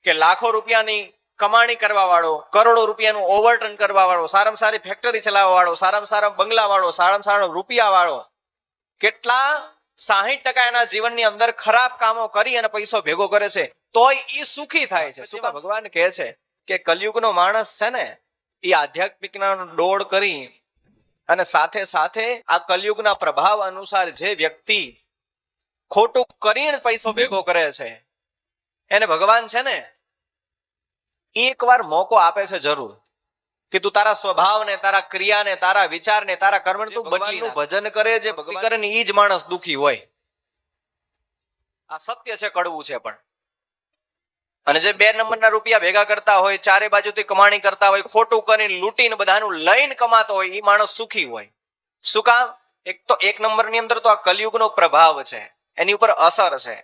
કે લાખો રૂપિયાની કમાણી કરવા વાળો, કરોડો રૂપિયાનું ઓવરટર્ન કરવા વાળો, સારામાં સારી ફેક્ટરી ચલાવવા વાળો, સારામાં સારા બંગલા વાળો, સારામાં સારો રૂપિયા વાળો, કેટલા 60% એના જીવનની અંદર ખરાબ કામો કરી અને પૈસો ભેગો કરે છે, તોય એ સુખી થાય છે. શું ભગવાન કહે છે કે કલયુગનો માણસ છે ને એ આધ્યાત્મિકના દોડ કરી અને સાથે સાથે આ કલયુગના પ્રભાવ અનુસાર જે વ્યક્તિ ખોટું કરીને પૈસો ભેગો કરે છે એને ભગવાન છે ને એકવાર મોકો આપે છે જરૂર કે તું તારા સ્વભાવને, તારા ક્રિયાને, તારા વિચારને, તારા કર્મને તું ભગવાનનું ભજન કરે, જે ભક્તિ કરે ને એ જ માણસ દુખી હોય. આ સત્ય છે, કડવું છે પણ. અને જે 2 નંબરના રૂપિયા ભેગા કરતા હોય, ચારે બાજુથી કમાણી કરતા હોય, ખોટું કરીને લૂંટીને બધાનું લઈને કમાતો હોય, એ માણસ સુખી હોય. શું કામ? એક તો 1 નંબરની અંદર તો આ કલયુગનો પ્રભાવ છે, એની ઉપર અસર છે.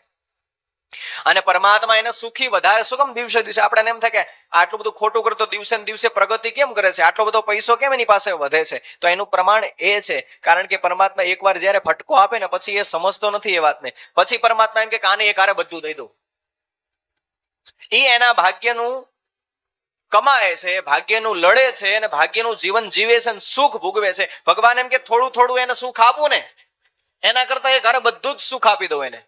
અને પરમાત્મા એને સુખી વધારે શું કામ? દિવસે દિવસે આપણે એમ થાય કે આટલું બધું ખોટું કરતો દિવસે ને દિવસે પ્રગતિ કેમ કરે છે, આટલો બધો પૈસો કેમ એની પાસે વધે છે? તો એનું પ્રમાણ એ છે કારણ કે પરમાત્મા એકવાર જ્યારે ફટકો આપે ને પછી એ સમજતો નથી એ વાતને. પછી પરમાત્મા એમ કે આને એક હારે બધું દઈ દઉં. એ એના ભાગ્યનું કમાય છે, ભાગ્યનું લડે છે અને ભાગ્યનું જીવન જીવે છે અને સુખ ભોગવે છે. ભગવાન એમ કે થોડું થોડું એને સુખ આપવું ને એના કરતા એક હારે બધું જ સુખ આપી દઉં એને,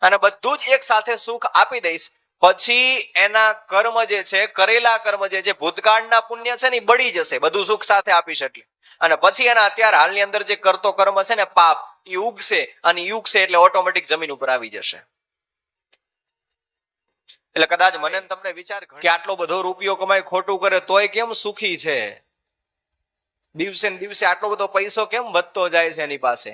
અને બધું જ એક સાથે સુખ આપી દઈશ. પછી એના કર્મ જે છે, કરેલા કર્મ જે ભૂતકાળના પુણ્ય છે ને એ બળી જશે, બધું સુખ સાથે આપીશ એટલે. અને પછી એના અત્યારે હાલની અંદર જે કરતો કર્મ છે ને પાપ, એ ઉગશે અને યુગશે એટલે ઓટોમેટિક જમીન ઉપર આવી જશે. એટલે કદાચ મને તમને વિચાર કે આટલો બધો રૂપિયો કમાય ખોટું કરે તોય કેમ સુખી છે, દિવસે ને દિવસે આટલો બધો પૈસો કેમ વધતો જાય છે એની પાસે,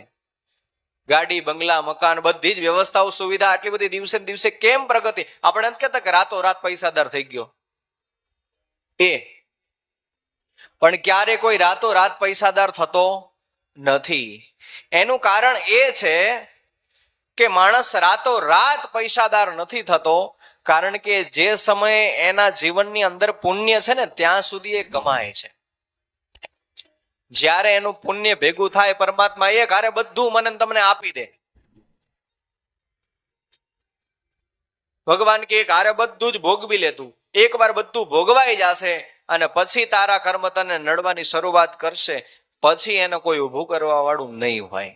ગાડી, બંગલા, મકાન, બધી જ વ્યવસ્થાઓ, સુવિધા આટલી બધી દિવસે ને દિવસે કેમ પ્રગતિ? આપણે એમ કહેતા કે રાતો રાત પૈસાદાર થઈ ગયો પણ ક્યારે કોઈ રાતો રાત પૈસાદાર થતો નથી. એનું કારણ એ છે કે માણસ રાતો રાત પૈસાદાર નથી થતો કારણ કે જે સમયે એના જીવનની અંદર પુણ્ય છે ને ત્યાં સુધી એ કમાય છે. જ્યારે એનું પુણ્ય ભેગું થાય, પરમાત્મા એક હારે બધું મને તમને આપી દે. ભગવાન કે એક હારે બધું જ ભોગવી લેતું, એકવાર બધું ભોગવાઈ જશે અને પછી તારા કર્મ તને નડવાની શરૂઆત કરશે, પછી એને કોઈ ઊભું કરવા વાળું નહીં હોય.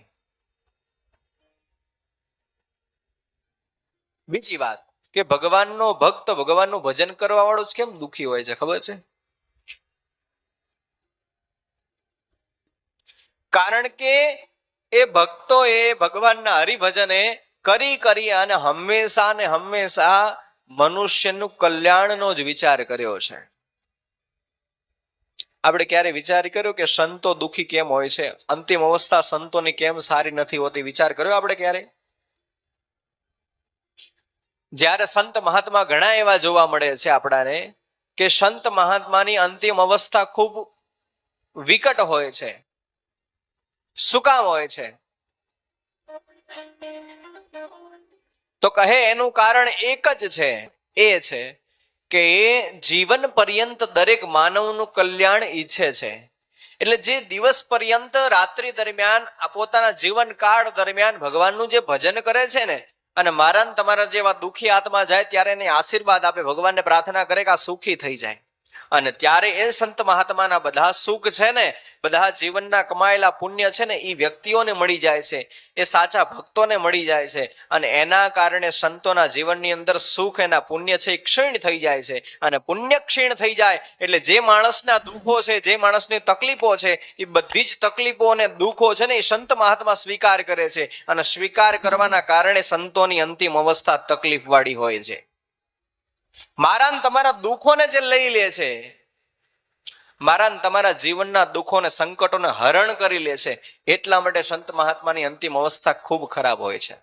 બીજી વાત કે ભગવાનનો ભક્ત, ભગવાનનું ભજન કરવા વાળો જ કેમ દુખી હોય છે ખબર છે? કારણ કે એ ભક્તોએ ભગવાનના હરિભજને કરી અને હંમેશા ને હંમેશા મનુષ્યનું કલ્યાણનો જ વિચાર કર્યો છે. આપણે ક્યારે વિચાર કર્યો કે સંતો દુખી કેમ હોય છે, અંતિમ અવસ્થા સંતોની કેમ સારી નથી હોતી? વિચાર કર્યો આપણે ક્યારે? જ્યારે સંત મહાત્મા ઘણા એવા જોવા મળે છે આપણાને કે સંત મહાત્માની અંતિમ અવસ્થા ખૂબ વિકટ હોય છે. શું કામ હોય છે? તો કહે એનું કારણ એક જ છે, એ છે કે જીવન પર્યંત દરેક માનવનું કલ્યાણ ઈચ્છે છે. એટલે જે દિવસ પર્યંત રાત્રિ દરમિયાન પોતાના જીવન કાળ દરમિયાન ભગવાનનું જે ભજન કરે છે ને, અને મારા તમારા જેવા દુખી આત્મા જાય ત્યારે એને આશીર્વાદ આપે, ભગવાનને પ્રાર્થના કરે કે આ સુખી થઈ જાય. અને ત્યારે એ સંત મહાત્માના બધા સુખ છે ને, બધા જીવનના કમાયેલા પુણ્ય છે ને, એ વ્યક્તિઓને મળી જાય છે, એ સાચા ભક્તોને મળી જાય છે. અને એના કારણે સંતોના જીવનની અંદર સુખ, એના પુણ્ય છે એ ક્ષીણ થઈ જાય છે. અને પુણ્ય ક્ષીણ થઈ જાય એટલે જે માણસના દુઃખો છે, જે માણસની તકલીફો છે, એ બધી જ તકલીફો અને દુઃખો છે ને એ સંત મહાત્મા સ્વીકાર કરે છે. અને સ્વીકાર કરવાના કારણે સંતોની અંતિમ અવસ્થા તકલીફ વાળી હોય છે. મારા તમારા દુઃખોને જે લઈ લે છે, મારા તમારા જીવનના દુઃખોને, સંકટોને હરણ કરી લે છે, એટલા માટે સંત મહાત્માની અંતિમ અવસ્થા ખૂબ ખરાબ હોય છે.